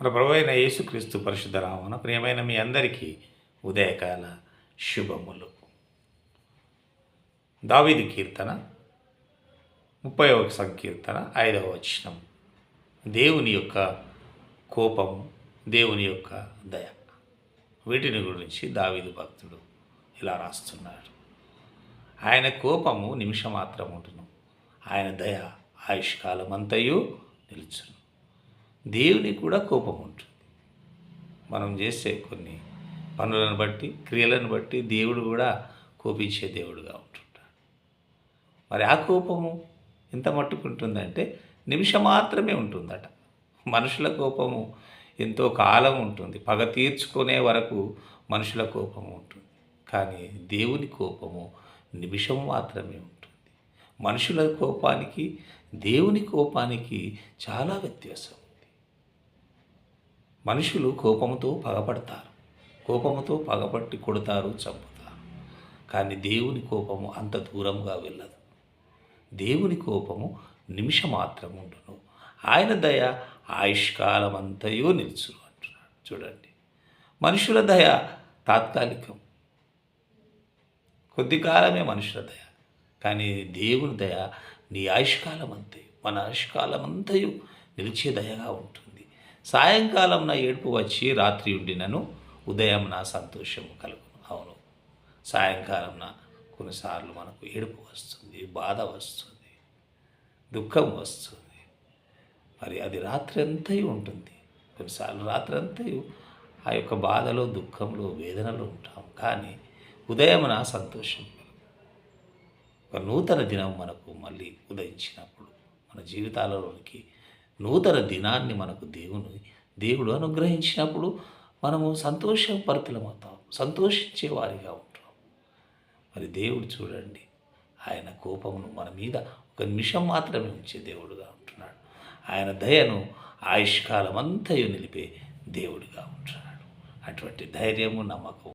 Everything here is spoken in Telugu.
మన ప్రభువైన యేసుక్రీస్తు పరిశుద్ధ నామమున ప్రియమైన మీ అందరికీ ఉదయకాల శుభములు. దావీదు కీర్తన 30వ సంకీర్తన 5వ వచనం. దేవుని యొక్క కోపము, దేవుని యొక్క దయ, వీటిని గురించి దావీదు భక్తుడు ఇలా రాస్తున్నాడు. ఆయన కోపము నిమిషమాత్రం ఉంటును, ఆయన దయ ఆయుష్కాలమంతయు నిలుచును. దేవునికి కూడా కోపం ఉంటుంది. మనం చేసే కొన్ని పనులను బట్టి, క్రియలను బట్టి దేవుడు కూడా కోపించే దేవుడుగా ఉంటుంటాడు. మరి ఆ కోపము ఎంత మట్టుకుంటుందంటే నిమిషం మాత్రమే ఉంటుందట. మనుషుల కోపము ఎంతో కాలం ఉంటుంది, పగ తీర్చుకునే వరకు మనుషుల కోపము ఉంటుంది. కానీ దేవుని కోపము నిమిషం మాత్రమే ఉంటుంది. మనుషుల కోపానికి దేవుని కోపానికి చాలా వ్యత్యాసం. మనుషులు కోపముతో పగపడతారు, కోపముతో పగపట్టి కొడతారు, చంపుతారు. కానీ దేవుని కోపము అంత దూరంగా వెళ్ళదు. దేవుని కోపము నిమిషమాత్రం ఉండును, ఆయన దయ ఆయుష్కాలమంతయు నిలుచును అంటున్నాడు. చూడండి, మనుషుల దయ తాత్కాలికం, కొద్ది కాలమే మనుషుల దయ. కానీ దేవుని దయ నీ ఆయుష్కాలం అంతయు, మన ఆయుష్కాలం అంతయు నిలిచే దయగా ఉంటుంది. సాయంకాలం నా ఏడుపు వచ్చి రాత్రి ఉండినను ఉదయం నా సంతోషము కలుగును. అవును, సాయంకాలం కొన్నిసార్లు మనకు ఏడుపు వస్తుంది, బాధ వస్తుంది, దుఃఖం వస్తుంది. మరి అది రాత్రి అంతయు ఉంటుంది. కొన్నిసార్లు రాత్రి అంతయు ఆ యొక్క బాధలో, దుఃఖంలో, వేదనలో ఉంటాం. కానీ ఉదయం నా సంతోషం, ఒక నూతన దినం మనకు మళ్ళీ ఉదయించినప్పుడు, మన జీవితాలలోనికి నూతన దినాన్ని మనకు దేవుడు అనుగ్రహించినప్పుడు మనము సంతోషభరితులమవుతాం, సంతోషించే వారిగా ఉంటాం. మరి దేవుడు చూడండి, ఆయన కోపమును మన మీద ఒక నిమిషం మాత్రమే ఉంచే దేవుడుగా ఉంటున్నాడు. ఆయన దయను ఆయుష్కాలం అంతయు నిలిపే దేవుడిగా ఉంటున్నాడు. అటువంటి ధైర్యము, నమ్మకం